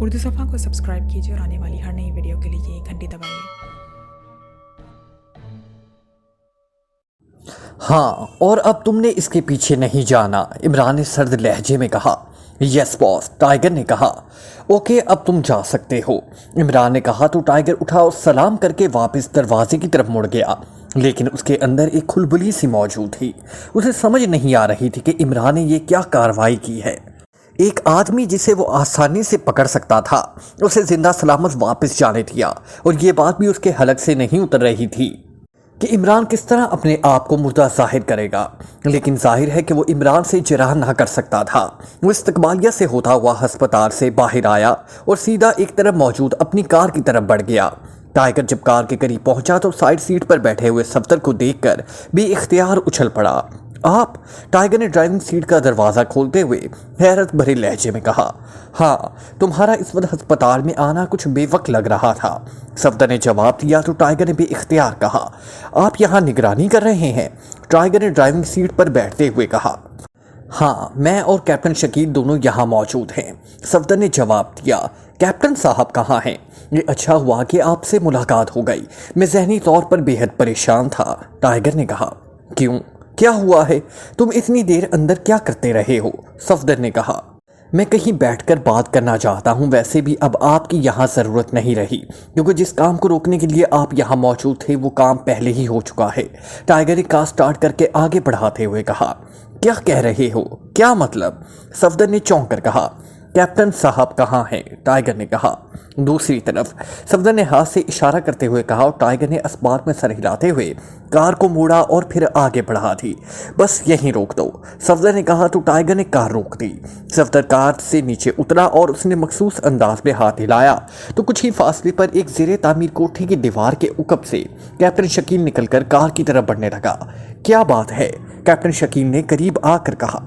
उर्दू सफ़ा को सब्सक्राइब कीजिए और आने वाली हर नई वीडियो के लिए घंटी दबाइए। हाँ, और अब तुमने इसके पीछे नहीं जाना, इमरान ने सर्द लहजे में कहा। यस बॉस, टाइगर ने कहा। ओके, अब तुम जा सकते हो, इमरान ने कहा तो टाइगर उठा और सलाम करके वापस दरवाजे की तरफ मुड़ गया। लेकिन उसके अंदर एक खुलबुली सी मौजूद थी। उसे समझ नहीं आ रही थी कि इमरान ने ये क्या कार्रवाई की है। एक आदमी जिसे वो आसानी से पकड़ सकता था, उसे जिंदा सलामत वापस जाने दिया, और ये बात भी उसके हलक से नहीं उतर रही थी कि इमरान किस तरह अपने आप को मुर्दा जाहिर करेगा। लेकिन जाहिर है कि वो इमरान से जराह ना कर सकता था। वो इस्तकबालिया से होता हुआ अस्पताल से बाहर आया और सीधा एक तरफ मौजूद अपनी कार की तरफ बढ़ गया। टाइगर जब कार के करीब पहुंचा तो साइड सीट पर बैठे हुए सफदर को देखकर बेइख्तियार उछल पड़ा। आप? टाइगर ने ड्राइविंग सीट का दरवाज़ा खोलते हुए हैरत भरे लहजे में कहा। हाँ, तुम्हारा इस वक्त अस्पताल में आना कुछ बेवक्त लग रहा था, सफदर ने जवाब दिया तो टाइगर ने बेइख्तियार कहा। आप यहाँ निगरानी कर रहे हैं? टाइगर ने ड्राइविंग सीट पर बैठते हुए कहा। हाँ, मैं और कैप्टन शकील दोनों यहाँ मौजूद हैं, सफदर ने जवाब दिया। कैप्टन साहब कहाँ हैं? ये अच्छा हुआ कि आपसे मुलाकात हो गई, मैं ज़हनी तौर पर बेहद परेशान था, टाइगर ने कहा। क्यों, क्या हुआ है? तुम इतनी देर अंदर क्या करते रहे हो? सफदर ने कहा। मैं कहीं बैठकर बात करना चाहता हूँ, वैसे भी अब आपकी यहाँ ज़रूरत नहीं रही, क्योंकि जिस काम को रोकने के लिए आप यहाँ मौजूद थे वो काम पहले ही हो चुका है, टाइगर ने कार स्टार्ट करके आगे बढ़ाते हुए कहा। क्या कह रहे हो? क्या मतलब? सफदर ने चौंक कर कहा। कैप्टन साहब कहाँ हैं? टाइगर ने कहा। दूसरी तरफ, सफदर ने हाथ से इशारा करते हुए कहा और टाइगर ने अस्बात में सर हिलाते हुए कार को मोड़ा और फिर आगे बढ़ा दी। बस यहीं रोक दो, सफदर ने कहा तो टाइगर ने कार रोक दी। सफदर कार से नीचे उतरा और उसने मखसूस अंदाज में हाथ हिलाया तो कुछ ही फासले पर एक ज़ेरे तामीर कोठी की दीवार के उकब से कैप्टन शकील निकलकर कार की तरफ बढ़ने लगा। क्या बात है? कैप्टन शकील ने करीब आकर कहा।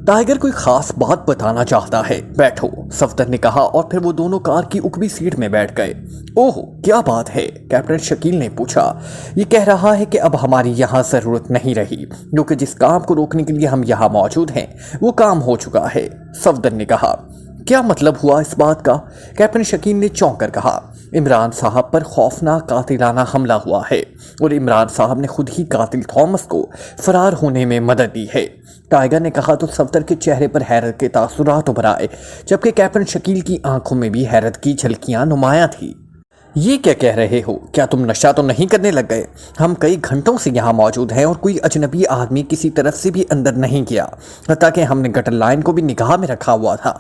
टाइगर कोई खास बात बताना चाहता है, बैठो, सफदर ने कहा और फिर वो दोनों कार की उकबी सीट में बैठ गए। ओह, क्या बात है? कैप्टन शकील ने पूछा। ये कह रहा है कि अब हमारी यहाँ ज़रूरत नहीं रही, क्योंकि जिस काम को रोकने के लिए हम यहाँ मौजूद हैं वो काम हो चुका है, सफदर ने कहा। क्या मतलब हुआ इस बात का? कैप्टन शकील ने चौंक कर कहा। इमरान साहब पर खौफनाक कातिलाना हमला हुआ है और इमरान साहब ने खुद ही कातिल थॉमस को फरार होने में मदद दी है, टाइगर ने कहा तो सफदर के चेहरे पर हैरत के तासुरात उभर आए, जबकि कैप्टन शकील की आंखों में भी हैरत की झलकियां नुमायां थी। ये क्या कह रहे हो? क्या तुम नशा तो नहीं करने लग गए? हम कई घंटों से यहाँ मौजूद हैं और कोई अजनबी आदमी किसी तरफ से भी अंदर नहीं गया, हत्ता कि हमने गटर लाइन को भी निगाह में रखा हुआ था,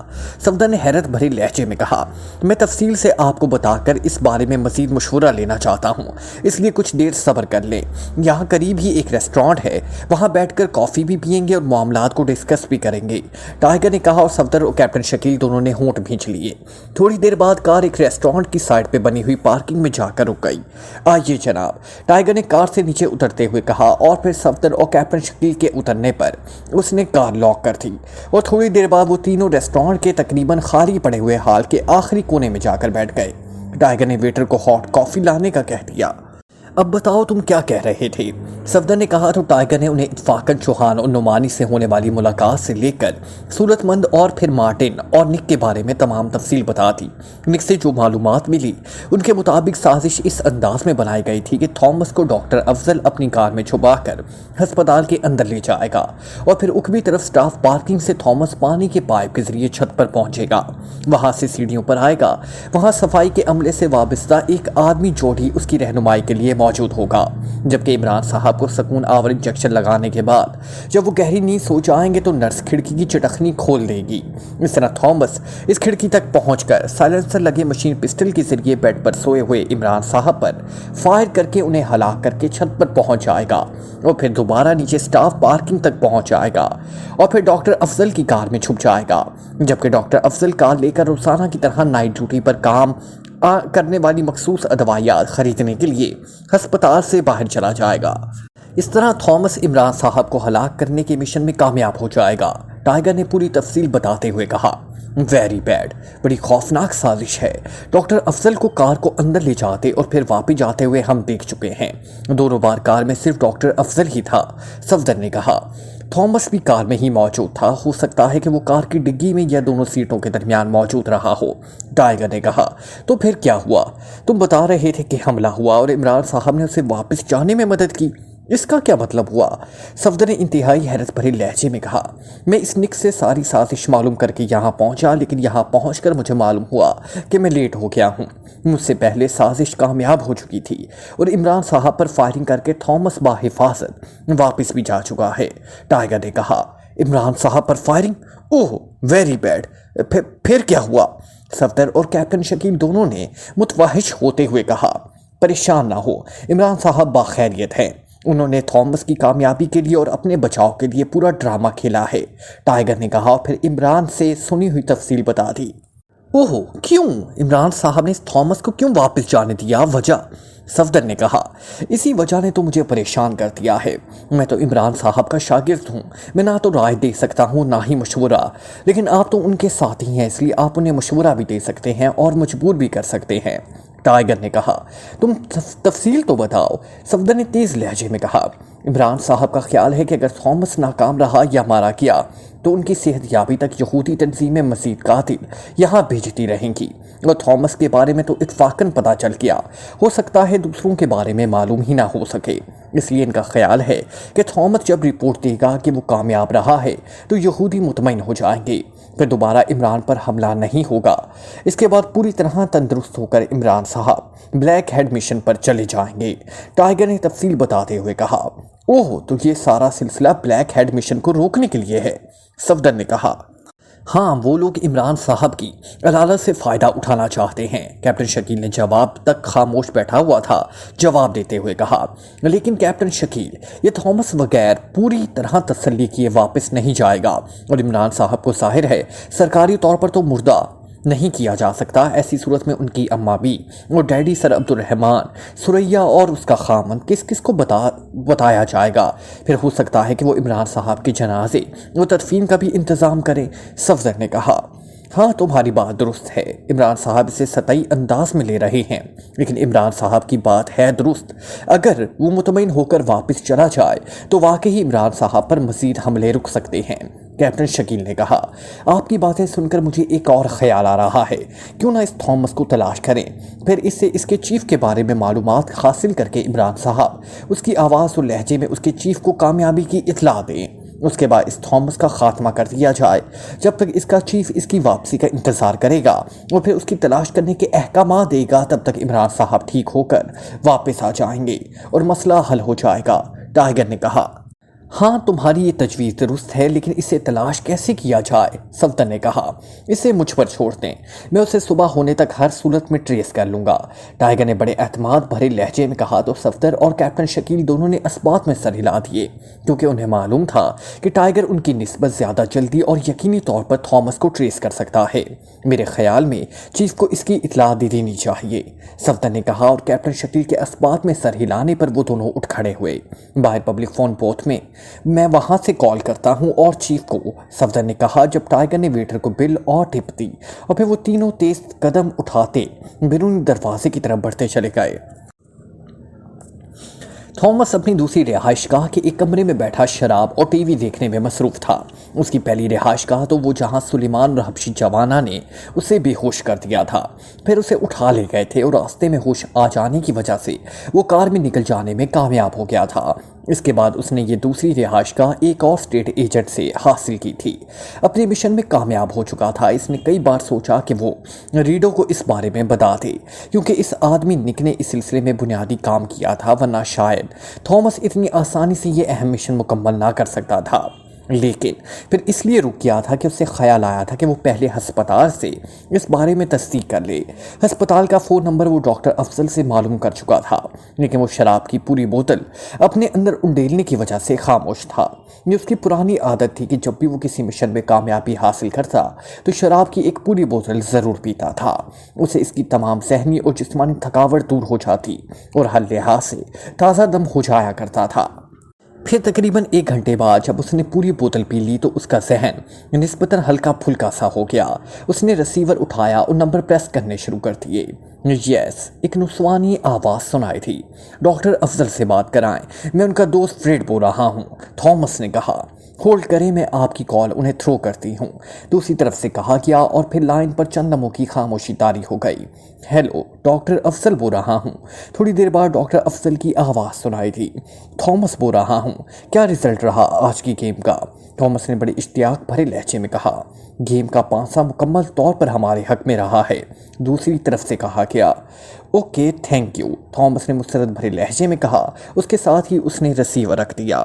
सफदर ने हैरत भरे लहजे में कहा। मैं तफसील से आपको बताकर इस बारे में मज़ीद मशवरा लेना चाहता हूँ, इसलिए कुछ देर सब्र कर लें। यहाँ करीब ही एक रेस्टोरेंट है, वहाँ बैठकर कॉफ़ी भी पियेंगे और मामलात को डिस्कस भी करेंगे, टाइगर ने कहा और सफदर और कैप्टन शकील दोनों ने होंठ भींच लिए। थोड़ी देर बाद कार एक रेस्टोरेंट की साइड पर बनी हुई पार्किंग में जाकर रुक गई। आइए जनाब, टाइगर ने कार से नीचे उतरते हुए कहा और फिर सफदर और कैप्टन शकील के उतरने पर उसने कार लॉक कर दी और थोड़ी देर बाद वो तीनों रेस्टोरेंट के तकरीबन खाली पड़े हुए हॉल के आखिरी कोने में जाकर बैठ गए। टाइगर ने वेटर को हॉट कॉफी लाने का कह दिया। अब बताओ तुम क्या कह रहे थे? सफदर ने कहा तो टाइगर ने उन्हें इत्फाकन चौहान और नुमानी से होने वाली मुलाकात से लेकर सूरतमंद और फिर मार्टिन और निक के बारे में तमाम तफसील बता दी। निक से जो मालूमात मिली उनके मुताबिक साजिश इस अंदाज में बनाई गई थी कि थॉमस को डॉक्टर अफजल अपनी कार में छुपा कर अस्पताल के अंदर ले जाएगा और फिर उकबी तरफ स्टाफ पार्किंग से थॉमस पानी के पाइप के जरिए छत पर पहुंचेगा, वहां से सीढ़ियों पर आएगा, वहां सफाई के अमले से वाबस्ता एक आदमी जोड़ी उसकी रहनुमाई के लिए मौजूद होगा, जबकि इमरान साहब को सकून आवर इंजेक्शन लगाने के बाद जब वो गहरी नींद सो जाएंगे तो नर्स खिड़की की चटखनी खोल देगी। इस तरह थॉमस इस खिड़की तक पहुंचकर साइलेंसर लगे मशीन पिस्टल के जरिए बेड पर सोए हुए इमरान साहब पर फायर करके उन्हें हलाक करके छत पर पहुंच जाएगा और फिर दोबारा नीचे स्टाफ पार्किंग तक पहुंच जाएगा और फिर डॉक्टर अफजल की कार में छुप जाएगा, जबकि डॉक्टर अफजल कार लेकर रोजाना की तरह नाइट ड्यूटी पर काम करने वाली मखसूस अदवायात खरीदने के लिए अस्पताल से बाहर चला जाएगा। इस तरह थॉमस इमरान साहब को हलाक करने के मिशन में कामयाब हो जाएगा, टाइगर ने पूरी तफसील बताते हुए कहा। वेरी बैड, बड़ी खौफनाक साजिश है। डॉक्टर अफजल को कार को अंदर ले जाते और फिर वापस जाते हुए हम देख चुके हैं। दोनों बार कार में सिर्फ डॉक्टर अफजल ही था, सफदर ने कहा। थॉमस भी कार में ही मौजूद था। हो सकता है कि वो कार की डिग्गी में या दोनों सीटों के दरमियान मौजूद रहा हो। टाइगर ने कहा, तो फिर क्या हुआ? तुम बता रहे थे कि हमला हुआ और इमरान साहब ने उसे वापस जाने में मदद की, इसका क्या मतलब हुआ? सफदर ने इंतहाई हैरत भरे लहजे में कहा, मैं इस निक से सारी साजिश मालूम करके यहाँ पहुँचा, लेकिन यहाँ पहुँचकर मुझे मालूम हुआ कि मैं लेट हो गया हूँ। मुझसे पहले साजिश कामयाब हो चुकी थी और इमरान साहब पर फायरिंग करके थॉमस बाहिफाजत वापस भी जा चुका है। टाइगर ने कहा, इमरान साहब पर फायरिंग? Oh very bad. फिर क्या हुआ? सफदर और कैप्टन शकील दोनों ने मुतवहिश होते हुए कहा, परेशान ना हो, इमरान साहब बाखैरियत हैं। उन्होंने थॉमस की कामयाबी के लिए और अपने बचाव के लिए पूरा ड्रामा खेला है। टाइगर ने कहा, फिर इमरान से सुनी हुई तफसील बता दी। ओहो, क्यों? इमरान साहब ने थॉमस को क्यों वापस जाने दिया? वजह? सफदर ने कहा, इसी वजह ने तो मुझे परेशान कर दिया है। मैं तो इमरान साहब का शागिर्द हूँ, मैं ना तो राय दे सकता हूँ ना ही मशवरा, लेकिन आप तो उनके साथी हैं, इसलिए आप उन्हें मशवरा भी दे सकते हैं और मजबूर भी कर सकते हैं। टाइगर ने कहा, तुम तफसील तो बताओ। सफदर ने तेज़ लहजे में कहा, इमरान साहब का ख्याल है कि अगर थॉमस नाकाम रहा या मारा गया तो उनकी सेहतयाबी तक यहूदी तंजीमें मज़ीद कातिल यहाँ भेजती रहेंगी और थॉमस के बारे में तो इत्फाकन पता चल गया, हो सकता है दूसरों के बारे में मालूम ही ना हो सके। इसलिए इनका ख्याल है कि थॉमस जब रिपोर्ट देगा कि वो कामयाब रहा है तो यहूदी मुतमईन हो जाएंगे, फिर दोबारा इमरान पर हमला नहीं होगा। इसके बाद पूरी तरह तंदुरुस्त होकर इमरान साहब ब्लैक हेड मिशन पर चले जाएंगे। टाइगर ने तफसील बताते हुए कहा, ओह, तो ये सारा सिलसिला ब्लैक हेड मिशन को रोकने के लिए है। सफदर ने कहा, हाँ, वो लोग इमरान साहब की अदालत से फ़ायदा उठाना चाहते हैं। कैप्टन शकील ने जवाब तक खामोश बैठा हुआ था, जवाब देते हुए कहा, लेकिन कैप्टन शकील, ये थॉमस बगैर पूरी तरह तसल्ली किए वापस नहीं जाएगा और इमरान साहब को जाहिर है सरकारी तौर पर तो मुर्दा नहीं किया जा सकता। ऐसी सूरत में उनकी अम्मा भी और डैडी सर अब्दुर्रहमान, सुरैया और उसका खामन किस किस को बताया जाएगा? फिर हो सकता है कि वो इमरान साहब के जनाजे और तदफीन का भी इंतज़ाम करें। सफदर ने कहा, हाँ, तुम्हारी बात दुरुस्त है। इमरान साहब इसे सतही अंदाज में ले रहे हैं, लेकिन इमरान साहब की बात है दुरुस्त। अगर वो मुतमईन होकर वापस चला जाए तो वाकई इमरान साहब पर मज़ीद हमले रुक सकते हैं। कैप्टन शकील ने कहा, आपकी बातें सुनकर मुझे एक और ख्याल आ रहा है, क्यों ना इस थॉमस को तलाश करें, फिर इससे इसके चीफ के बारे में मालूमात हासिल करके इमरान साहब उसकी आवाज़ और लहजे में उसके चीफ को कामयाबी की इतला दें। उसके बाद इस थॉमस का खात्मा कर दिया जाए। जब तक इसका चीफ इसकी वापसी का इंतज़ार करेगा और फिर उसकी तलाश करने के अहकाम देगा, तब तक इमरान साहब ठीक होकर वापस आ जाएंगे और मसला हल हो जाएगा। टाइगर ने कहा, हाँ, तुम्हारी ये तजवीज़ दुरुस्त है, लेकिन इसे तलाश कैसे किया जाए? सफदर ने कहा, इसे मुझ पर छोड़ दें, मैं उसे सुबह होने तक हर सूरत में ट्रेस कर लूँगा। टाइगर ने बड़े एतमाद भरे लहजे में कहा तो सफदर और कैप्टन शकील दोनों ने अस्बात में सर हिला दिए, क्योंकि उन्हें मालूम था कि टाइगर उनकी निस्बत ज़्यादा जल्दी और यकीनी तौर पर थॉमस को ट्रेस कर सकता है। मेरे ख्याल में चीफ को इसकी इतला दे देनी चाहिए, सफदर ने कहा, और कैप्टन शकील के अस्बात में सर हिलाने पर वो दोनों उठ खड़े हुए। बाहर पब्लिक फ़ोन बूथ में मैं वहां से कॉल करता हूं और चीफ को, सफदर ने कहा जब टाइगर ने वेटर को बिल और टिप दी और फिर वो तीनों तेज कदम उठाते बैरूनी दरवाजे की तरफ बढ़ते चले गए। थॉमस अपनी दूसरी रिहाइशगाह के एक कमरे में बैठा शराब और टीवी देखने में मसरूफ़ था। उसकी पहली रिहाइशगाह तो वो जहां सुलेमान और हबशी जवाना ने उसे बेहोश कर दिया था, फिर उसे उठा ले गए थे और रास्ते में होश आ जाने की वजह से वो कार में निकल जाने में कामयाब हो गया था। इसके बाद उसने ये दूसरी रिहाइशगाह एक और स्टेट एजेंट से हासिल की थी। अपने मिशन में कामयाब हो चुका था। इसने कई बार सोचा कि वो रीडो को इस बारे में बता दे, क्योंकि इस आदमी निक ने इस सिलसिले में बुनियादी काम किया था, वरना शायद थॉमस इतनी आसानी से ये अहम मिशन मुकम्मल ना कर सकता था। लेकिन फिर इसलिए रुक गया था कि उससे ख्याल आया था कि वो पहले हस्पताल से इस बारे में तस्दीक कर ले। हस्पताल का फ़ोन नंबर वो डॉक्टर अफजल से मालूम कर चुका था, लेकिन वो शराब की पूरी बोतल अपने अंदर उंडेलने की वजह से खामोश था। ये उसकी पुरानी आदत थी कि जब भी वो किसी मिशन में कामयाबी हासिल करता तो शराब की एक पूरी बोतल ज़रूर पीता था। उसे इसकी तमाम ज़हनी और जिस्मानी थकावट दूर हो जाती और हर लिहाज से ताज़ा दम हो जाया करता था। फिर तकरीबन 1 घंटे बाद जब उसने पूरी बोतल पी ली तो उसका जहन निस्बतन हल्का फुल्का सा हो गया। उसने रिसीवर उठाया और नंबर प्रेस करने शुरू कर दिए। यस, एक नुस्वानी आवाज़ सुनाई थी। डॉक्टर अफजल से बात कराएं, मैं उनका दोस्त फ्रेड बोल रहा हूँ, थॉमस ने कहा। ہولڈ کریں، میں آپ کی کال انہیں تھرو کرتی ہوں، دوسری طرف سے کہا گیا، اور پھر لائن پر چند لمحوں کی خاموشی طاری ہو گئی۔ ہیلو، ڈاکٹر افضل بول رہا ہوں۔ تھوڑی دیر بعد ڈاکٹر افضل کی آواز سنائی دی۔ تھامس بول رہا ہوں، کیا رزلٹ رہا آج کی گیم کا؟ تھامس نے بڑے اشتیاق بھرے لہجے میں کہا، گیم کا پانسا مکمل طور پر ہمارے حق میں رہا ہے، دوسری طرف سے کہا گیا۔ اوکے، تھینک یو، تھامس نے مسرت بھرے لہجے میں کہا، اس کے ساتھ ہی اس نے ریسیور رکھ دیا۔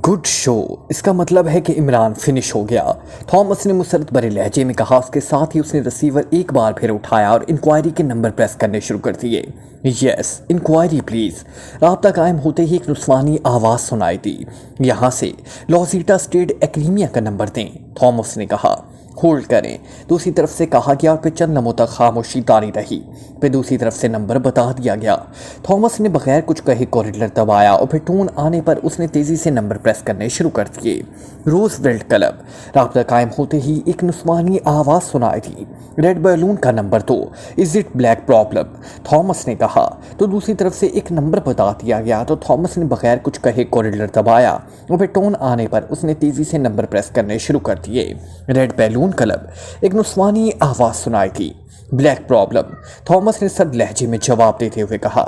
گڈ شو، اس کا مطلب ہے کہ عمران فنش ہو گیا، تھامس نے مسرت بھرے لہجے میں کہا۔ اس کے ساتھ ہی اس نے ریسیور ایک بار پھر اٹھایا اور انکوائری کے نمبر پریس کرنے شروع کر دیے۔ یس، انکوائری پلیز۔ رابطہ قائم ہوتے ہی ایک نسوانی آواز سنائی دی، یہاں سے لوزیٹا اسٹیٹ ایکلیمیا کا نمبر دیں، تھامس نے کہا۔ ہولڈ کریں، دوسری طرف سے کہا گیا، اور پھر چند لمحوں تک خاموشی طاری رہی، پھر دوسری طرف سے نمبر بتا دیا گیا۔ تھامس نے بغیر کچھ کہے کوریڈور دبایا، اور پھر ٹون آنے پر اس نے تیزی سے نمبر پریس کرنے شروع کر دیے۔ روز ویلٹ کلب۔ رابطہ قائم ہوتے ہی ایک نسوانی آواز سنائی دی، ریڈ بیلون کا number 2، is it black problem, Thomas نے کہا۔ تو دوسری طرف سے ایک نمبر بتا دیا گیا، تو تھامس نے بغیر کچھ کہے کوریڈور دبایا، اور پھر ٹون آنے پر اس نے تیزی سے نمبر پریس کرنے شروع کر دیے۔ Red balloon club. ایک نسوانی آواز سنائی تھی، بلیک پرابلم، تھامس نے سرد لہجے میں جواب دیتے ہوئے کہا۔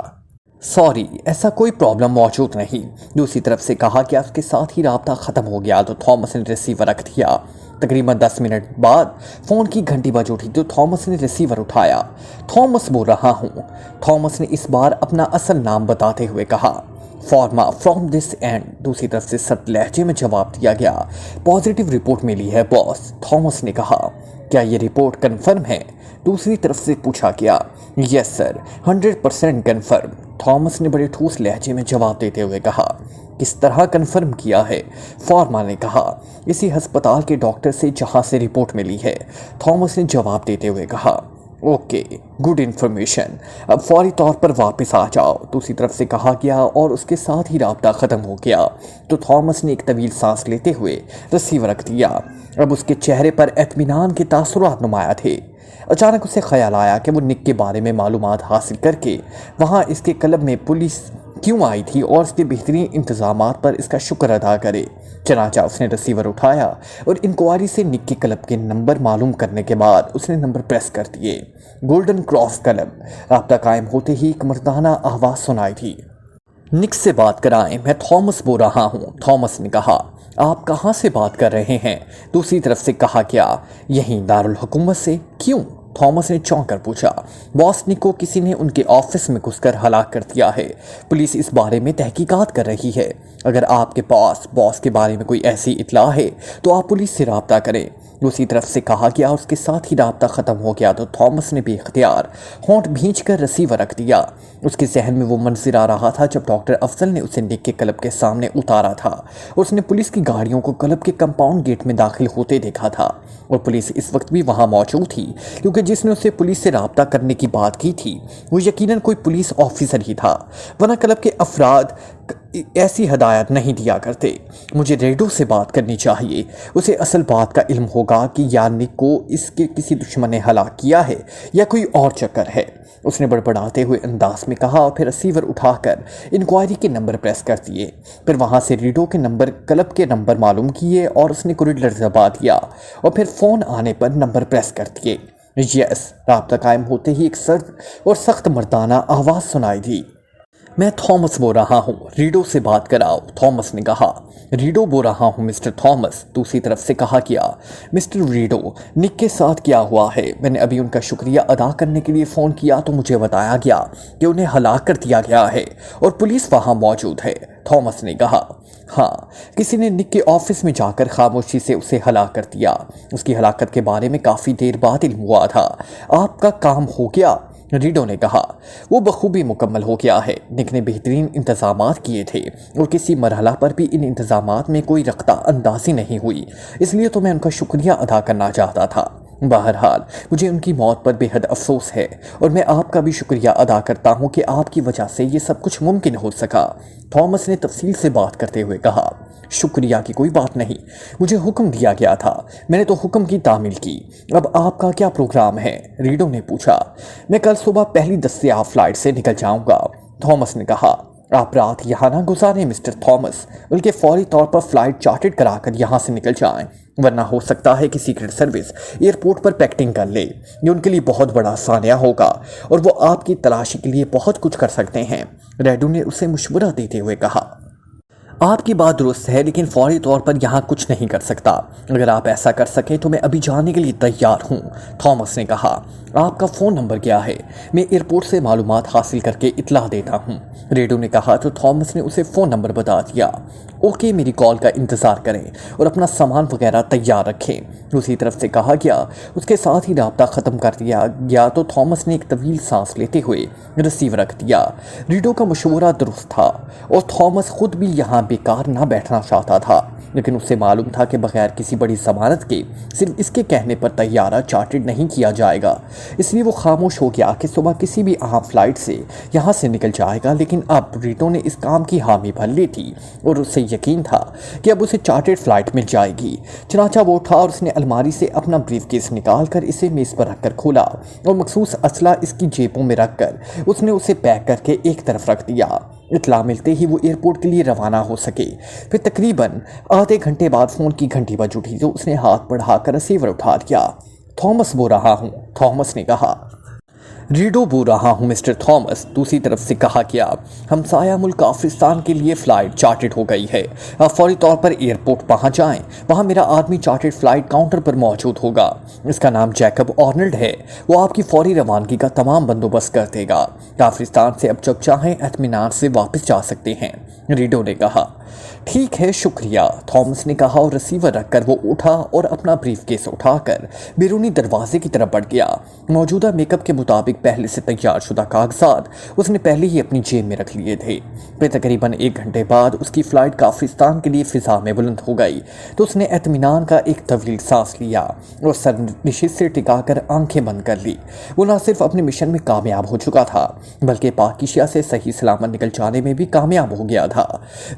سوری، ایسا کوئی پرابلم موجود نہیں، دوسری طرف سے کہا گیا۔ اس کے ساتھ ہی رابطہ ختم ہو گیا، تو تھامس نے ریسیور رکھ دیا۔ تقریباً 10 منٹ بعد فون کی گھنٹی بج اٹھی، تو تھامس نے ریسیور اٹھایا۔ تھامس بول رہا ہوں، تھامس نے اس بار اپنا اصل نام بتاتے ہوئے کہا۔ فارما فرام دس اینڈ، دوسری طرف سے سخت لہجے میں جواب دیا گیا۔ پازیٹیو رپورٹ ملی ہے باس، تھامس نے کہا۔ کیا یہ رپورٹ کنفرم ہے؟ دوسری طرف سے پوچھا گیا۔ یس سر، 100% کنفرم، تھامس نے بڑے ٹھوس لہجے میں جواب دیتے ہوئے کہا۔ کس طرح کنفرم کیا ہے؟ فارما نے کہا۔ اسی ہسپتال کے ڈاکٹر سے جہاں سے رپورٹ ملی ہے، تھامس نے جواب دیتے ہوئے کہا۔ اوکے، گڈ انفارمیشن، اب فوری طور پر واپس آ جاؤ، دوسری طرف سے کہا گیا، اور اس کے ساتھ ہی رابطہ ختم ہو گیا۔ تو تھامس نے ایک طویل سانس لیتے ہوئے ریسیور رکھ دیا۔ اب اس کے چہرے پر اطمینان کے تاثرات نمایاں تھے۔ اچانک اسے خیال آیا کہ وہ نک کے بارے میں معلومات حاصل کر کے وہاں اس کے کلب میں پولیس کیوں آئی تھی، اور اس کے بہترین انتظامات پر اس کا شکر ادا کرے۔ چنانچہ اس نے ریسیور اٹھایا، اور انکوائری سے نک کے کلب کے نمبر معلوم کرنے کے بعد اس نے نمبر پریس کر دیے۔ Golden cross club. رابطہ قائم ہوتے ہی ایک مردانہ آواز سنائی تھی، نک سے بات کرائیں، میں تھامس بول رہا ہوں، تھامس نے کہا۔ آپ کہاں سے بات کر رہے ہیں؟ دوسری طرف سے کہا گیا۔ یہیں دارالحکومت سے۔ کیوں؟ تھامس نے چونک کر پوچھا۔ باس نک کو کسی نے ان کے آفس میں گھس کر ہلاک کر دیا ہے، پولیس اس بارے میں تحقیقات کر رہی ہے۔ اگر آپ کے پاس باس کے بارے میں کوئی ایسی اطلاع ہے تو آپ پولیس سے رابطہ کریں، دوسری طرف سے کہا گیا۔ اس کے ساتھ ہی رابطہ ختم ہو گیا، تو تھامس نے بے اختیار ہونٹ بھینچ کر ریسیور رکھ دیا۔ اس کے ذہن میں وہ منظر آ رہا تھا جب ڈاکٹر افضل نے اسے نک کے کلب کے سامنے اتارا تھا۔ اس نے پولیس کی گاڑیوں کو کلب کے کمپاؤنڈ گیٹ میں داخل ہوتے دیکھا تھا، اور پولیس اس وقت بھی وہاں موجود تھی، کیونکہ جس نے اسے پولیس سے رابطہ کرنے کی بات کی تھی وہ یقیناً کوئی پولیس آفیسر ہی تھا، ورنہ کلب کے افراد ایسی ہدایت نہیں دیا کرتے۔ مجھے ریڈو سے بات کرنی چاہیے، اسے اصل بات کا علم ہوگا کہ یا نک کو اس کے کسی دشمن نے ہلاک کیا ہے یا کوئی اور چکر ہے، اس نے بڑبڑاتے ہوئے انداز میں کہا، اور پھر ریسیور اٹھا کر انکوائری کے نمبر پریس کر دیے۔ پھر وہاں سے ریڈو کے نمبر، کلب کے نمبر معلوم کیے، اور اس نے کوریڈور دبا دیا، اور پھر فون آنے پر نمبر پریس کر دیے۔ یس، رابطہ قائم ہوتے ہی ایک سرد اور سخت مردانہ آواز سنائی دی، میں تھامس بول رہا ہوں، ریڈو سے بات کراؤ، تھامس نے کہا۔ ریڈو بول رہا ہوں مسٹر تھامس، دوسری طرف سے کہا گیا۔ مسٹر ریڈو، نک کے ساتھ کیا ہوا ہے؟ میں نے ابھی ان کا شکریہ ادا کرنے کے لیے فون کیا تو مجھے بتایا گیا کہ انہیں ہلاک کر دیا گیا ہے اور پولیس وہاں موجود ہے، تھامس نے کہا۔ ہاں، کسی نے نک کے آفس میں جا کر خاموشی سے اسے ہلاک کر دیا۔ اس کی ہلاکت کے بارے میں کافی دیر بعد علم ہوا تھا۔ آپ کا کام ہو گیا، ریڈو نے کہا۔ وہ بخوبی مکمل ہو گیا ہے، نک نے بہترین انتظامات کیے تھے اور کسی مرحلہ پر بھی ان انتظامات میں کوئی رختہ اندازی نہیں ہوئی، اس لیے تو میں ان کا شکریہ ادا کرنا چاہتا تھا۔ بہرحال مجھے ان کی موت پر بے حد افسوس ہے، اور میں آپ کا بھی شکریہ ادا کرتا ہوں کہ آپ کی وجہ سے یہ سب کچھ ممکن ہو سکا، تھامس نے تفصیل سے بات کرتے ہوئے کہا۔ شکریہ کی کوئی بات نہیں، مجھے حکم دیا گیا تھا، میں نے تو حکم کی تعمیل کی۔ اب آپ کا کیا پروگرام ہے؟ ریڈو نے پوچھا۔ میں کل صبح پہلی دستیاب فلائٹ سے نکل جاؤں گا، تھامس نے کہا۔ आप रात यहाँ ना गुजारें मिस्टर थॉमस, बल्कि फौरी तौर पर फ्लाइट चार्टर्ड कराकर यहाँ से निकल जाएं, वरना हो सकता है कि सीक्रेट सर्विस एयरपोर्ट पर पैक्टिंग कर ले। ये उनके लिए बहुत बड़ा सानिया होगा और वो आपकी तलाशी के लिए बहुत कुछ कर सकते हैं। रेडू ने उसे मशवरा देते हुए कहा। आपकी बात दुरुस्त है, लेकिन फौरी तौर पर यहाँ कुछ नहीं कर सकता। अगर आप ऐसा कर सकें तो मैं अभी जाने के लिए तैयार हूँ, थॉमस ने कहा। आपका फ़ोन नंबर क्या है? मैं एयरपोर्ट से मालूमात हासिल करके इत्तला देता हूँ, रेडू ने कहा तो थॉमस ने उसे फ़ोन नंबर बता दिया। ओके, मेरी कॉल का इंतज़ार करें और अपना सामान वगैरह तैयार रखें, दूसरी तरफ से कहा गया। उसके साथ ही राब्ता ख़त्म कर दिया गया तो थॉमस ने एक तवील सांस लेते हुए रिसीवर रख दिया। रेडू का मशवरा दुरुस्त था और थॉमस खुद भी यहाँ बेकार ना बैठना चाहता था, लेकिन उसे मालूम था कि बगैर किसी बड़ी ज़मानत के सिर्फ इसके कहने पर तैयारा चार्टर्ड नहीं किया जाएगा। इसलिए वो खामोश हो गया कि सुबह किसी भी अहम फ्लाइट से यहाँ से निकल जाएगा। लेकिन अब रीटो ने इस काम की हामी भर ली थी और उससे यकीन था कि अब उसे चार्टर्ड फ्लाइट मिल जाएगी। चनाचा वो उठा और उसने अलमारी से अपना ब्रीफ केस निकाल कर इसे मेज़ पर रखकर खोला और मखसूस असला इसकी जेबों में रखकर उसने उसे पैक करके एक तरफ रख दिया। इत्तला मिलते ही वो एयरपोर्ट के लिए रवाना हो सके। फिर तकरीबन आधे घंटे बाद फ़ोन की घंटी बज उठी तो उसने हाथ बढ़ाकर रिसीवर उठा दिया। थॉमस बोल रहा हूँ, थॉमस ने कहा। रीडो बोल रहा हूँ मिस्टर थॉमस, दूसरी तरफ से कहा गया। हमसाया मुल्क अफगानिस्तान के लिए फ़्लाइट चार्टर्ड हो गई है। आप फौरी तौर पर एयरपोर्ट पहुँच जाएं। वहाँ मेरा आदमी चार्टर्ड फ़्लाइट काउंटर पर मौजूद होगा। इसका नाम जैकब आर्नल्ड है। वो आपकी फौरी रवानगी का तमाम बंदोबस्त कर देगा। अफगानिस्तान से अब जब चाहें इत्मीनान से वापस जा सकते हैं, रीडो ने कहा। ठीक है, शुक्रिया, थॉमस ने कहा और रिसीवर रखकर वो उठा और अपना ब्रीफ केस उठाकर बैरूनी दरवाजे की तरफ बढ़ गया। मौजूदा मेकअप के मुताबिक पहले से तैयार शुदा कागजात उसने पहले ही अपनी जेब में रख लिए थे। फिर तकरीबन 1 घंटे बाद उसकी फ़्लाइट अफगानिस्तान के लिए फ़िज़ा में बुलंद हो गई तो उसने इत्मीनान का एक तवील सांस लिया और सर निशित से टिकाकर आंखें बंद कर ली। वो न सिर्फ अपने मिशन में कामयाब हो चुका था, बल्कि पाकिस्तान से सही सलामत निकल जाने में भी कामयाब हो गया था।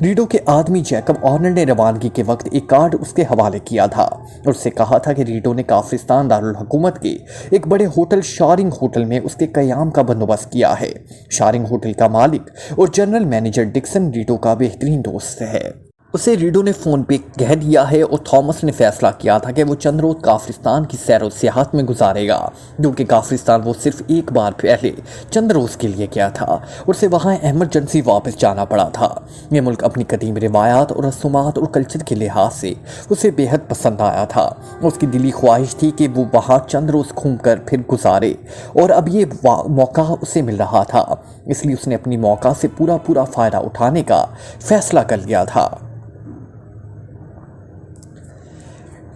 रीडो के आदमी जैकब आर्नल्ड ने रवानगी के वक्त एक कार्ड उसके हवाले किया था और उससे कहा था कि रीडो ने अफगानिस्तान दारुल हुकूमत के एक बड़े होटल शारिंग होटल में उसके क़याम का बंदोबस्त किया है। शारिंग होटल का मालिक और जनरल मैनेजर डिक्सन रीडो का बेहतरीन दोस्त है। उसे रीडो ने फ़ोन पे कह दिया है और थॉमस ने फैसला किया था कि वो चंद रोज़ अफगानिस्तान की सैर व सियाहत में गुजारेगा, क्योंकि अफगानिस्तान वो सिर्फ एक बार पहले चंद रोज़ के लिए गया था और उसे वहाँ एमरजेंसी वापस जाना पड़ा था। ये मुल्क अपनी कदीम रिवायात और रसूमात और कल्चर के लिहाज से उसे बेहद पसंद आया था। उसकी दिली ख्वाहिश थी कि वो वहाँ चंद रोज़ घूम कर फिर गुजारे और अब ये मौका उसे मिल रहा था, इसलिए उसने अपनी मौका से पूरा फ़ायदा उठाने का फ़ैसला कर लिया था।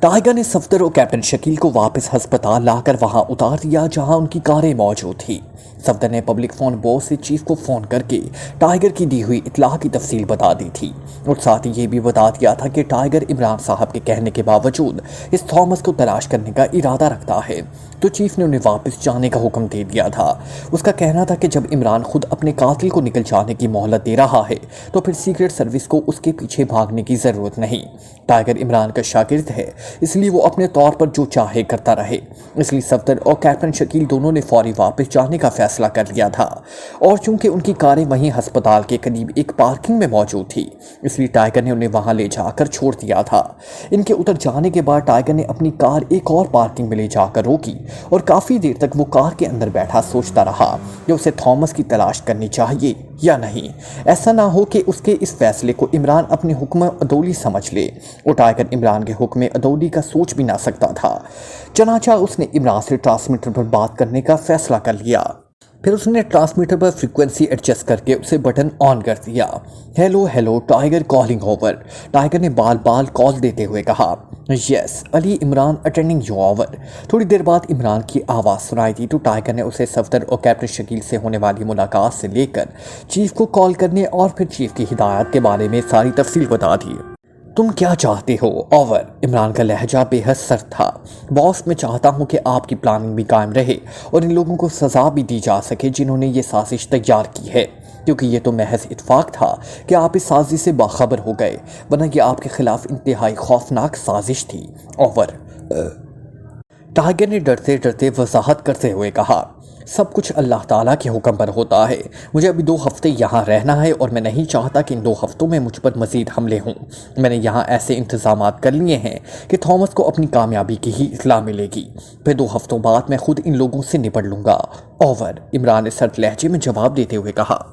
टाइगर ने सफदर और कैप्टन शकील को वापस हस्पताल लाकर वहां उतार दिया जहां उनकी कारें मौजूद थी। सफदर ने पब्लिक फ़ोन बॉस से चीफ को फ़ोन करके टाइगर की दी हुई इतलाह की तफसील बता दी थी और साथ ही ये भी बता दिया था कि टाइगर इमरान साहब के कहने के बावजूद इस थॉमस को तलाश करने का इरादा रखता है, तो चीफ ने उन्हें वापस जाने का हुक्म दे दिया था। उसका कहना था कि जब इमरान खुद अपने कातिल को निकल जाने की मोहलत दे रहा है तो फिर सीक्रेट सर्विस को उसके पीछे भागने की ज़रूरत नहीं। टाइगर इमरान का शागिर्द है, इसलिए वो अपने तौर पर जो चाहे करता रहे। इसलिए सफदर और कैप्टन शकील दोनों ने फौरी वापस जाने का फैसला कर लिया था और चूंकि उनकी कारें वहीं हस्पताल के करीब एक पार्किंग में मौजूद थी, इसलिए टाइगर ने उन्हें वहां ले जाकर छोड़ दिया था। इनके उतर जाने के बाद टाइगर ने अपनी कार एक और पार्किंग में ले जाकर रोकी और काफ़ी देर तक वो कार के अंदर बैठा सोचता रहा कि उसे थॉमस की तलाश करनी चाहिए या नहीं। ऐसा ना हो कि उसके इस फैसले को इमरान अपने हुक्म अदौली समझ ले और टाइगर इमरान के हुक्म अदौली का सोच भी ना सकता था। चनाचा उसने इमरान से ट्रांसमीटर पर बात करने का फैसला कर लिया। फिर उसने ट्रांसमीटर पर फ्रीक्वेंसी एडजस्ट करके उसे बटन ऑन कर दिया। Hello hello tiger calling over, tiger ने बाल बाल कॉल देते हुए कहा। Yes Ali Imran attending you over. थोड़ी देर बाद इमरान की आवाज़ सुनाई दी तो टाइगर ने उसे सफदर और कैप्टन शकील से होने वाली मुलाकात से लेकर चीफ को कॉल करने और फिर चीफ की हिदायत के बारे में सारी तफसील बता दी। तुम क्या चाहते हो? ओवर। इमरान का लहजा बेहद सख्त था। बॉस, मैं चाहता हूं कि आपकी प्लानिंग भी कायम रहे और इन लोगों को सज़ा भी दी जा सके जिन्होंने ये साजिश तैयार की है, क्योंकि ये तो महज इत्फाक था कि आप इस साजिश से बाखबर हो गए, वरना ये आपके खिलाफ इंतहाई खौफनाक साजिश थी। ओवर। टाइगर ने डरते डरते वजाहत करते हुए कहा। सब कुछ अल्लाह ताला के हुक्म पर होता है। मुझे अभी 2 हफ्ते यहाँ रहना है और मैं नहीं चाहता कि इन 2 हफ्तों में मुझ पर मज़ीद हमले हों। मैंने यहाँ ऐसे इंतज़ामात कर लिए हैं कि थॉमस को अपनी कामयाबी की ही इत्तला मिलेगी। फिर 2 हफ्तों बाद मैं खुद इन लोगों से निपट लूँगा। ओवर, इमरान ने सर्द लहजे में जवाब देते हुए कहा।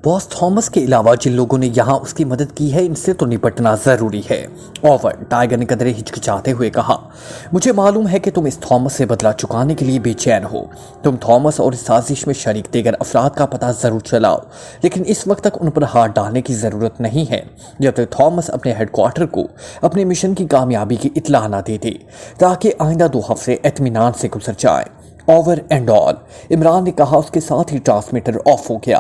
बॉस, थॉमस के अलावा जिन लोगों ने यहाँ उसकी मदद की है इनसे तो निपटना ज़रूरी है। ओवर, टाइगर ने कदरे हिचकिचाते हुए कहा। मुझे मालूम है कि तुम इस थॉमस से बदला चुकाने के लिए बेचैन हो। तुम थॉमस और इस साजिश में शरीक दीगर अफराद का पता ज़रूर चलाओ, लेकिन इस वक्त तक उन पर हाथ डालने की ज़रूरत नहीं है जब तक थॉमस अपने हेडक्वार्टर को अपने मिशन की कामयाबी की इत्तला ना दे दे, ताकि आइंदा 2 हफ्ते इत्मीनान से गुजर जाए। ओवर एंड ऑल, इमरान ने कहा। उसके साथ ही ट्रांसमीटर ऑफ हो गया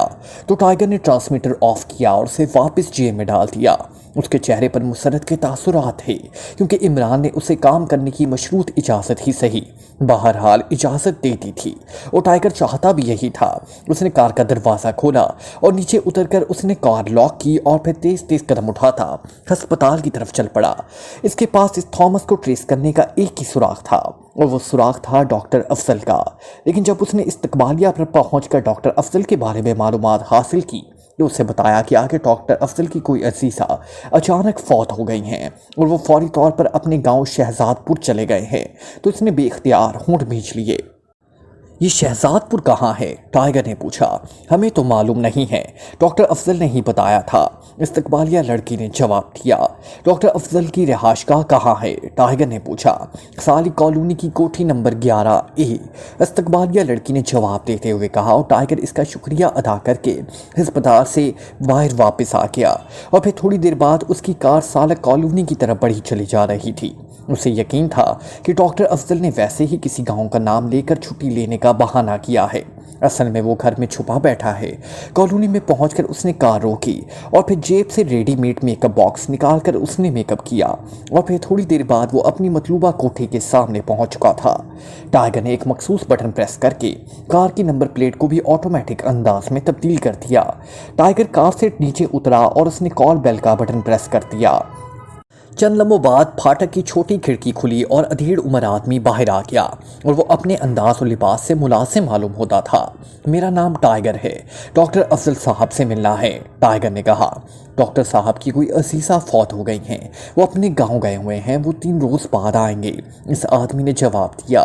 तो टाइगर ने ट्रांसमीटर ऑफ किया और उसे वापस जेब में डाल दिया। उसके चेहरे पर मुसरत के तासुरात थे, क्योंकि इमरान ने उसे काम करने की मशरूत इजाज़त ही सही, बहरहाल इजाज़त दे दी थी और टाइगर चाहता भी यही था। उसने कार का दरवाज़ा खोला और नीचे उतरकर उसने कार लॉक की और फिर तेज़ तेज़ कदम उठाता हस्पताल की तरफ चल पड़ा। इसके पास इस थॉमस को ट्रेस करने का एक ही सुराग था और वो सुराग था डॉक्टर अफजल का। लेकिन जब उसने इस्तकबालिया पर पहुंचकर डॉक्टर अफजल के बारे में मालूमात हासिल की तो उसे बताया गया कि डॉक्टर अफजल की कोई अजीज़ा अचानक फौत हो गई हैं और वो फौरी तौर पर अपने गांव शहजादपुर चले गए हैं। तो उसने बेख्तियार होंठ भींच लिए। ये शहजादपुर कहाँ है? टाइगर ने पूछा। हमें तो मालूम नहीं है, डॉक्टर अफजल ने ही बताया था, इस्तकबालिया लड़की ने जवाब दिया। डॉक्टर अफजल की रिहाइशगाह कहाँ है? टाइगर ने पूछा। साली कॉलोनी की कोठी नंबर 11A, इस्तकबालिया लड़की ने जवाब देते हुए कहा और टाइगर इसका शुक्रिया अदा करके अस्पताल से बाहर वापस आ गया और फिर थोड़ी देर बाद उसकी कार सालक कॉलोनी की तरफ बढ़ी चली जा रही थी। उसे यकीन था कि डॉक्टर अफजल ने वैसे ही किसी गांव का नाम लेकर छुट्टी लेने का बहाना किया है। असल में वो घर में छुपा बैठा है। कॉलोनी में पहुंचकर उसने कार रोकी और फिर जेब से रेडीमेड मेकअप बॉक्स निकालकर उसने मेकअप किया और फिर थोड़ी देर बाद वो अपनी मतलूबा कोठी के सामने पहुंच चुका था। टाइगर ने एक मखसूस बटन प्रेस करके कार की नंबर प्लेट को भी ऑटोमेटिक अंदाज में तब्दील कर दिया। टाइगर कार से नीचे उतरा और उसने कॉल बेल का बटन प्रेस कर दिया। चंद लम्हों बाद फाटक की छोटी खिड़की खुली और अधेड़ उम्र आदमी बाहर आ गया और वो अपने अंदाज और लिबास से मुलाजिम मालूम होता था। मेरा नाम टाइगर है, डॉक्टर अफजल साहब से मिलना है, टाइगर ने कहा। डॉक्टर साहब की कोई अजीज़ा फौत हो गई हैं, वो अपने गांव गए हुए हैं, वो 3 रोज़ बाद आएंगे। इस आदमी ने जवाब दिया।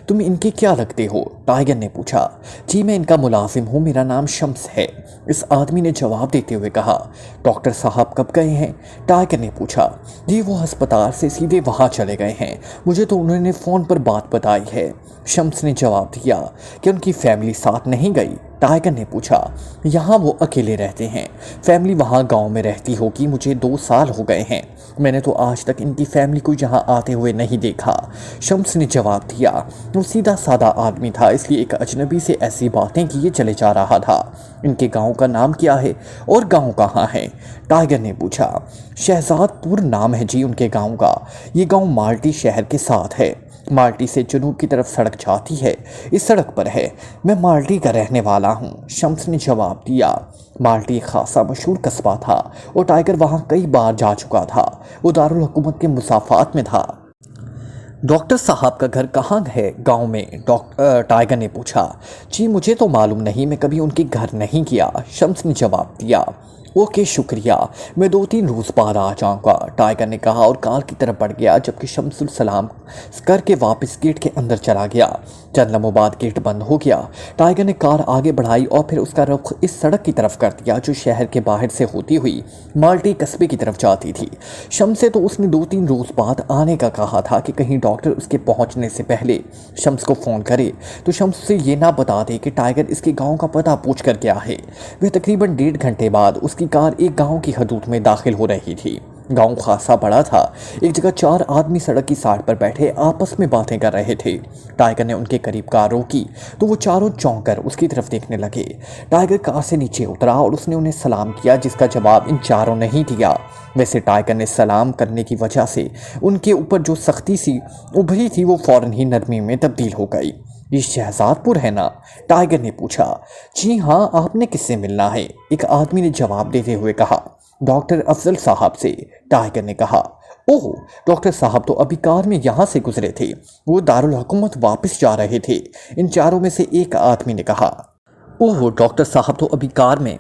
तुम इनके क्या लगते हो? टाइगर ने पूछा। जी मैं इनका मुलाजिम हूँ, मेरा नाम शम्स है, इस आदमी ने जवाब देते हुए कहा। डॉक्टर साहब कब गए हैं? टाइगर ने पूछा। जी वो अस्पताल से सीधे वहाँ चले गए हैं, मुझे तो उन्होंने फ़ोन पर बात बताई है, शम्स ने जवाब दिया। कि उनकी फैमिली साथ नहीं गई? टाइगर ने पूछा। यहाँ वो अकेले रहते हैं, फैमिली वहाँ गांव में रहती होगी, मुझे 2 साल हो गए हैं, मैंने तो आज तक इनकी फैमिली को यहाँ आते हुए नहीं देखा, शम्स ने जवाब दिया। वो सीधा साधा आदमी था, इसलिए एक अजनबी से ऐसी बातें किए चले जा रहा था। इनके गांव का नाम क्या है और गांव कहाँ है? टाइगर ने पूछा। शहजादपुर नाम है जी उनके गांव का, ये गांव माल्टी शहर के साथ है, माल्टी से जनूब की तरफ सड़क जाती है, इस सड़क पर है, मैं माल्टी का रहने वाला हूँ, शम्स ने जवाब दिया। माल्टी एक खासा मशहूर कस्बा था और टाइगर वहाँ कई बार जा चुका था, वो दारुल हुकूमत के मुसाफात में था। डॉक्टर साहब का घर कहाँ है गांव में? टाइगर ने पूछा। जी मुझे तो मालूम नहीं, मैं कभी उनके घर नहीं गया, शम्स ने जवाब दिया। ओके शुक्रिया, मैं 2-3 रोज़ बाद आ जाऊँगा, टाइगर ने कहा और कार की तरफ बढ़ गया, जबकि शम्सुल सलाम करके वापस गेट के अंदर चला गया। चंद लम्हों बाद गेट बंद हो गया। टाइगर ने कार आगे बढ़ाई और फिर उसका रुख इस सड़क की तरफ कर दिया जो शहर के बाहर से होती हुई माल्टी कस्बे की तरफ जाती थी। शम्स से तो उसने 2-3 रोज़ बाद आने का कहा था कि कहीं डॉक्टर उसके पहुंचने से पहले शम्स को फ़ोन करे तो शम्स से ये ना बता दे कि टाइगर इसके गांव का पता पूछ कर गया है। वह तकरीबन 1.5 घंटे बाद उसकी कार एक गांव की हदूद में दाखिल हो रही थी। गांव खासा बड़ा था। एक जगह 4 आदमी सड़क की साइड पर बैठे आपस में बातें कर रहे थे। टाइगर ने उनके करीब कार रोकी तो वो चारों चौंक कर उसकी तरफ देखने लगे। टाइगर कार से नीचे उतरा और उसने उन्हें सलाम किया, जिसका जवाब इन चारों ने ही दिया। वैसे टाइगर ने सलाम करने की वजह से उनके ऊपर जो सख्ती सी उभरी थी वो फौरन ही नरमी में तब्दील हो गई। ये शहजादपुर है ना? टाइगर ने पूछा। जी हाँ, आपने किससे मिलना है? एक आदमी ने जवाब देते हुए कहा। डॉक्टर अफजल साहब से, टाइगर ने कहा। ओह, डॉक्टर साहब तो अभी कार में यहाँ से गुजरे थे, वो दारुल हुकूमत वापस जा रहे थे, इन चारों में से एक आदमी ने कहा। ओह, डॉक्टर साहब तो अभी कार में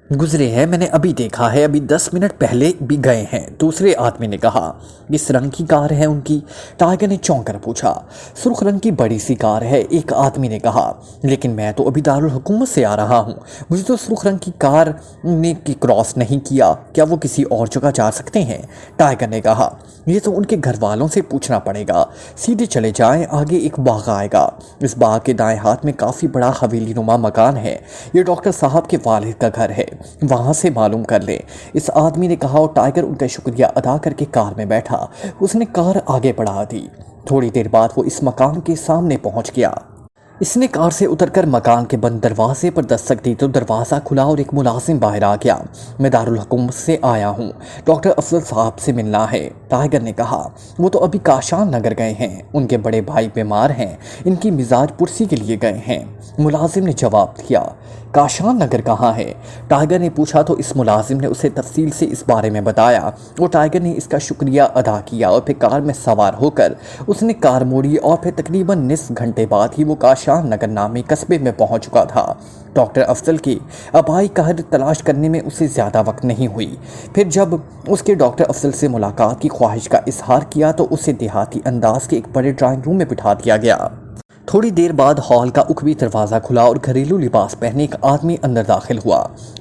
गुजरे हैं, मैंने अभी देखा है, अभी 10 मिनट पहले भी गए हैं, दूसरे आदमी ने कहा। किस रंग की कार है उनकी? टाइगर ने चौंक कर पूछा। सुर्ख रंग की बड़ी सी कार है, एक आदमी ने कहा। लेकिन मैं तो अभी दारुल हुकूमत से आ रहा हूँ, मुझे तो सुर्ख रंग की कार ने क्रॉस नहीं किया, क्या वो किसी और जगह जा सकते हैं? टाइगर ने कहा। ये तो उनके घर वालों से पूछना पड़ेगा, सीधे चले जाएं, आगे एक बाग आएगा, इस बाग के दाएं हाथ में काफ़ी बड़ा हवेली नुमा मकान है, ये डॉक्टर साहब के वालिद का घर है, वहाँ से मालूम कर ले, इस आदमी ने कहा। और टाइगर उनका शुक्रिया अदा करके कार में बैठा। उसने कार आगे बढ़ा दी। थोड़ी देर बाद वो इस मकान के सामने पहुंच गया। इसने कार से उतरकर मकान के बंद दरवाजे पर दस्तक दी तो दरवाज़ा खुला और एक मुलाजिम बाहर आ गया। मैं दारुल हुकूमत से आया हूँ, डॉक्टर अफजल साहब से मिलना है, टाइगर ने कहा। वो तो अभी काशान नगर गए हैं, उनके बड़े भाई बीमार हैं, इनकी मिजाज पुरसी के लिए गए हैं, मुलाजिम ने जवाब दिया। काशान नगर कहाँ है? टाइगर ने पूछा तो इस मुलाजिम ने उसे तफसील से इस बारे में बताया और टाइगर ने इसका शुक्रिया अदा किया और फिर कार में सवार होकर उसने कार मोड़ी और फिर तकरीबन निस्फ घंटे बाद ही वो काशान नगर नामी कस्बे में पहुंच चुका था। डॉक्टर अफजल की अबाई कहर तलाश करने में उसे ज़्यादा वक्त नहीं हुई। फिर जब उसके डॉक्टर अफजल से मुलाकात की ख्वाहिश का इजहार किया तो उसे देहाती अंदाज के एक बड़े ड्राइंग रूम में बिठा दिया गया। थोड़ी देर बाद हॉल का उखवी दरवाज़ा खुला और घरेलू लिबास पहने एक आदमी अंदर दाखिल हुआ।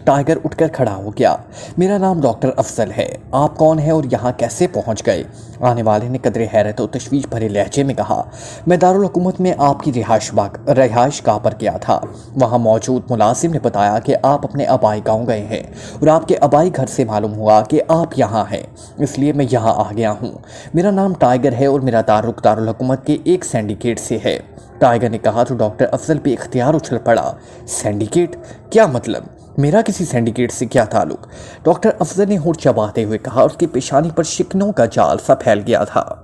टाइगर उठकर खड़ा हो गया। मेरा नाम डॉक्टर अफजल है, आप कौन हैं और यहाँ कैसे पहुँच गए? आने वाले ने कदरे हैरत और तशवीश भरे लहजे में कहा। मैं दारुल हुकूमत में आपकी रिहाइश गाह पर गया था, वहाँ मौजूद मुलाजिम ने बताया कि आप अपने आबाई गाँव गए हैं और आपके आबाई घर से मालूम हुआ कि आप यहाँ हैं, इसलिए मैं यहाँ आ गया हूँ। मेरा नाम टाइगर है और मेरा ताल्लुक दारुल हुकूमत के एक सिंडिकेट से है। टाइगर ने कहा तो डॉक्टर अफजल पे इख्तियार उछल पड़ा। सिंडिकेट? क्या मतलब? मेरा किसी सिंडिकेट से क्या ताल्लुक? डॉक्टर अफजल ने होठ चबाते हुए कहा। उसकी पेशानी पर शिकनों का जाल सा फैल गया था।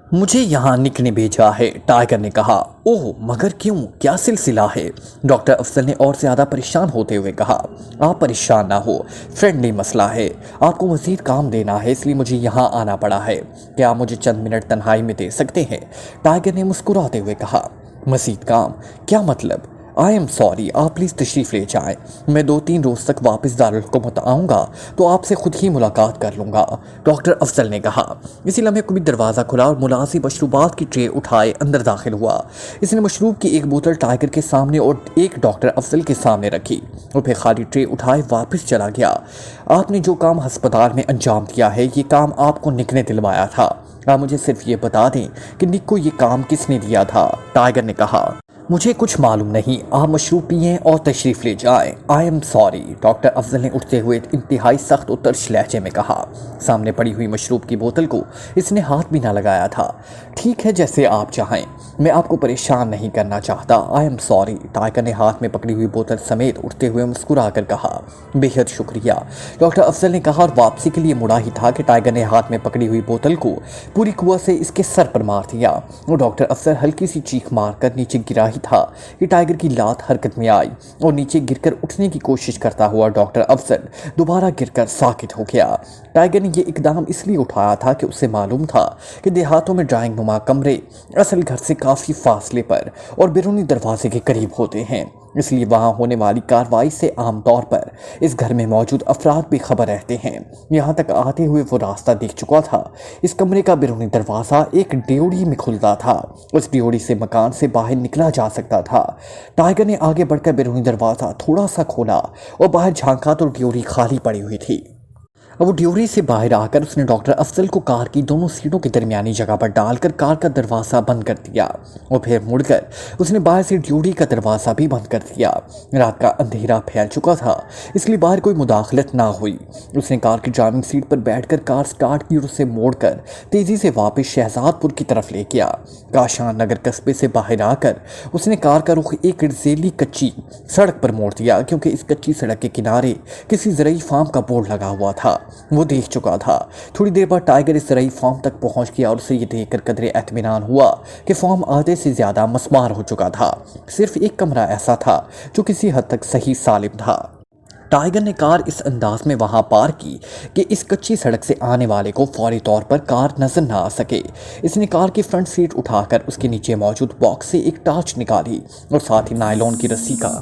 मुझे यहाँ निक ने भेजा है, टाइगर ने कहा। ओह, मगर क्यों, क्या सिलसिला है? डॉक्टर अफजल ने और ज़्यादा परेशान होते हुए कहा। आप परेशान ना हो, फ्रेंडली मसला है, आपको मज़ीद काम देना है, इसलिए मुझे यहाँ आना पड़ा है। क्या आप मुझे चंद मिनट तन्हाई में दे सकते हैं? टाइगर ने मुस्कुराते हुए कहा। मज़ीद काम? क्या मतलब? आई एम सॉरी, आप प्लीज़ तशरीफ़ ले जाएं, मैं 2-3 रोज़ तक वापस दारुल हुकूमत आऊँगा तो आपसे खुद ही मुलाकात कर लूँगा, डॉक्टर अफजल ने कहा। इसी लम्हे को भी दरवाज़ा खुला और मुलाजिम मशरूबात की ट्रे उठाए अंदर दाखिल हुआ। इसने मशरूब की एक बोतल टाइगर के सामने और एक डॉक्टर अफजल के सामने रखी और फिर खाली ट्रे उठाए वापस चला गया। आपने जो काम हस्पताल में अंजाम दिया है, ये काम आपको निक ने दिलवाया था, आप मुझे सिर्फ ये बता दें कि निक को ये काम किसने दिया था, टाइगर ने कहा। मुझे कुछ मालूम नहीं, आप मशरूब पिएं और तशरीफ़ ले जाएं। I am sorry, doctor Afzal ने उठते हुए इंतहाई सख्त और तरश लहजे में कहा। सामने पड़ी हुई मशरूब की बोतल को इसने हाथ भी ना लगाया था। ठीक है, जैसे आप चाहें, मैं आपको परेशान नहीं करना चाहता। आई एम सॉरी, टाइगर ने हाथ में पकड़ी हुई बोतल समेत उठते हुए मुस्कुरा कर कहा। बेहद शुक्रिया, डॉक्टर अफजल ने कहा और वापसी के लिए मुड़ा ही था कि टाइगर ने हाथ में पकड़ी हुई बोतल को पूरी कुव्वत से इसके सर पर मार दिया और डॉक्टर अफजल हल्की सी चीख मार कर नीचे गिरा था कि टाइगर की लात हरकत में आई और नीचे गिरकर उठने की कोशिश करता हुआ डॉक्टर अफजल दोबारा गिरकर साकित हो गया। टाइगर ने यह इकदाम इसलिए उठाया था कि उसे मालूम था कि देहातों में ड्राइंग नुमा कमरे असल घर से काफ़ी फासले पर और बैरूनी दरवाजे के करीब होते हैं, इसलिए वहाँ होने वाली कार्रवाई से आमतौर पर इस घर में मौजूद अफराद भी खबर रहते हैं। यहाँ तक आते हुए वो रास्ता देख चुका था। इस कमरे का बैरूनी दरवाज़ा एक ड्योढ़ी में खुलता था, उस ड्योढ़ी से मकान से बाहर निकला जा सकता था। टाइगर ने आगे बढ़कर बैरूनी दरवाज़ा थोड़ा सा खोला और बाहर झांका तो ड्योढ़ी खाली पड़ी हुई थी। अब वो ड्योढ़ी से बाहर आकर उसने डॉक्टर अफजल को कार की दोनों सीटों की दरमियानी जगह पर डालकर कार का दरवाज़ा बंद कर दिया और फिर मुड़कर उसने बाहर से ड्योढ़ी का दरवाज़ा भी बंद कर दिया। रात का अंधेरा फैल चुका था, इसलिए बाहर कोई मुदाखलत ना हुई। उसने कार की ड्राइविंग सीट पर बैठकर कार स्टार्ट की और उसे मोड़कर तेज़ी से वापस शहजादपुर की तरफ ले गया। काशान नगर कस्बे से बाहर आकर उसने कार का रुख एक रेतीली कच्ची सड़क पर मोड़ दिया, क्योंकि इस कच्ची सड़क के किनारे किसी ज़रूरी फार्म का बोर्ड लगा हुआ था, वो देख चुका था। थोड़ी देर बाद टाइगर इस ज़रूरी फार्म तक पहुंच गया और उसे ये देखकर कदरे एतमीनान हुआ कि फार्म आधे से ज़्यादा मस्मार हो चुका था। सिर्फ एक कमरा ऐसा था जो किसी हद तक सही सालिम था। टाइगर ने कार इस अंदाज में वहां पार की कि इस कच्ची सड़क से आने वाले को फौरी तौर पर कार नजर ना आ सके। इसने कार की फ्रंट सीट उठाकर उसके नीचे मौजूद बॉक्स से एक टार्च निकाली और साथ ही नायलॉन की रस्सी का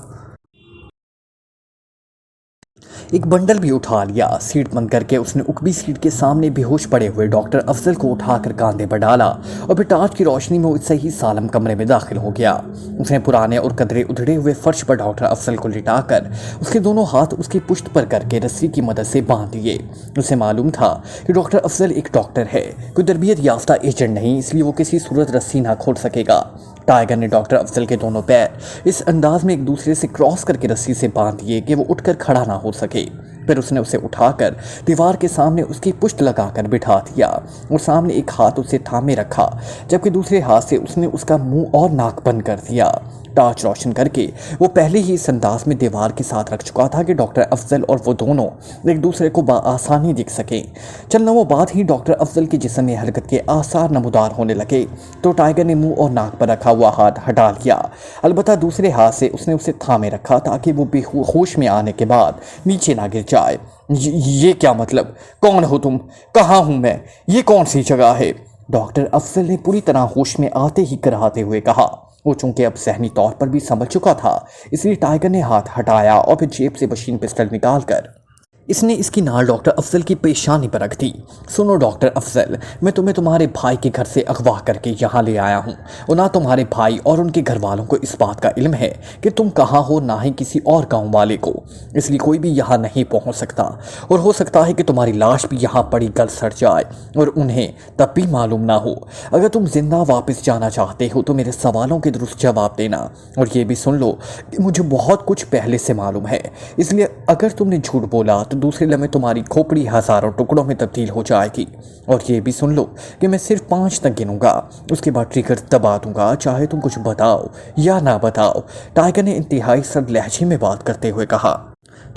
एक बंडल भी उठा लिया। सीट बंद करके उसने उकबी सीट के सामने बेहोश पड़े हुए डॉक्टर अफजल को उठाकर कांधे पर डाला और फिर टार्च की रोशनी में उससे ही सालम कमरे में दाखिल हो गया। उसने पुराने और कदरे उधड़े हुए फर्श पर डॉक्टर अफजल को लिटाकर उसके दोनों हाथ उसकी पुश्त पर करके रस्सी की मदद से बांध लिए। उसे मालूम था कि डॉक्टर अफजल एक डॉक्टर है, कोई तरबियत याफ्ता एजेंट नहीं, इसलिए वो किसी सूरत रस्सी ना खोल सकेगा। टाइगर ने डॉक्टर अफजल के दोनों पैर इस अंदाज में एक दूसरे से क्रॉस करके रस्सी से बांध दिए कि वो उठकर खड़ा ना हो सके। फिर उसने उसे उठाकर दीवार के सामने उसकी पुश्त लगाकर बिठा दिया और सामने एक हाथ उसे थामे रखा, जबकि दूसरे हाथ से उसने उसका मुंह और नाक बंद कर दिया। टार्च रोशन करके वो पहले ही इस अंदाज में दीवार के साथ रख चुका था कि डॉक्टर अफजल और वो दोनों एक दूसरे को आसानी दिख सकें। चंद लम्हों बाद ही डॉक्टर अफजल के जिस्म में हरकत के आसार नमूदार होने लगे तो टाइगर ने मुंह और नाक पर रखा हुआ हाथ हटा लिया। अलबत्ता दूसरे हाथ से उसने उसे थामे रखा ताकि वो बेहोश में आने के बाद नीचे ना गिर जाए। ये क्या मतलब? कौन हो तुम? कहाँ हूँ मैं? ये कौन सी जगह है? डॉक्टर अफजल ने पूरी तरह होश में आते ही कराहते हुए कहा। वो चूंकि अब ज़हनी तौर पर भी समझ चुका था, इसलिए टाइगर ने हाथ हटाया और फिर जेब से मशीन पिस्टल निकालकर इसने इसकी नाल डॉक्टर अफजल की पेशानी पर रख दी। सुनो डॉक्टर अफजल, मैं तुम्हें तुम्हारे भाई के घर से अगवा करके यहाँ ले आया हूँ और ना तुम्हारे भाई और उनके घर वालों को इस बात का इल्म है कि तुम कहाँ हो, ना ही किसी और गांव वाले को, इसलिए कोई भी यहाँ नहीं पहुँच सकता और हो सकता है कि तुम्हारी लाश भी यहाँ पड़ी गल सड़ जाए और उन्हें तब भी मालूम ना हो। अगर तुम जिंदा वापस जाना चाहते हो तो मेरे सवालों के दुरुस्त जवाब देना और ये भी सुन लो कि मुझे बहुत कुछ पहले से मालूम है, इसलिए अगर तुमने झूठ बोला तो दूसरे लम्हे तुम्हारी खोपड़ी हजारों टुकड़ों में तब्दील हो जाएगी। और ये भी सुन लो कि मैं सिर्फ 5 तक गिनूंगा, उसके बाद ट्रिगर दबा दूंगा, चाहे तुम कुछ बताओ या ना बताओ। टाइगर ने इंतहाई सर्द लहजे में बात करते हुए कहा।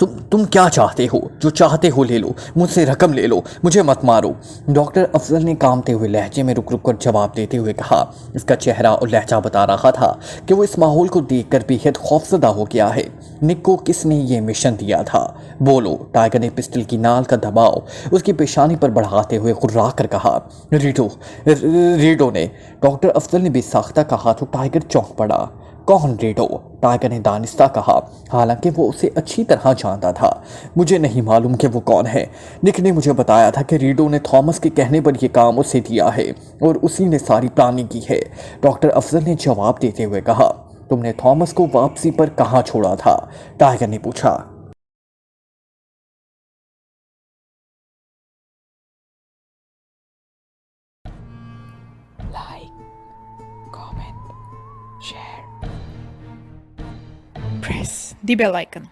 तुम क्या चाहते हो? जो चाहते हो ले लो, मुझसे रकम ले लो, मुझे मत मारो। डॉक्टर अफजल ने कांपते हुए लहजे में रुक रुक कर जवाब देते हुए कहा। इसका चेहरा और लहजा बता रहा था कि वो इस माहौल को देखकर बेहद खौफजदा हो गया है। निक को किसने ये मिशन दिया था? बोलो। टाइगर ने पिस्टल की नाल का दबाव उसकी पेशानी पर बढ़ाते हुए गुर्रा कर कहा। रीडो ने। डॉक्टर अफजल ने बेसाख्ता कहा तो टाइगर चौंक पड़ा। कौन रीडो? टाइगर ने दानिस्ता कहा, हालांकि वो उसे अच्छी तरह जानता था। मुझे नहीं मालूम कि वो कौन है। निक ने मुझे बताया था कि रीडो ने थॉमस के कहने पर यह काम उसे दिया है और उसी ने सारी प्लानिंग की है। डॉक्टर अफजल ने जवाब देते हुए कहा। तुमने थॉमस को वापसी पर कहाँ छोड़ा था? टाइगर ने पूछा। Like, comment, share, press the bell icon.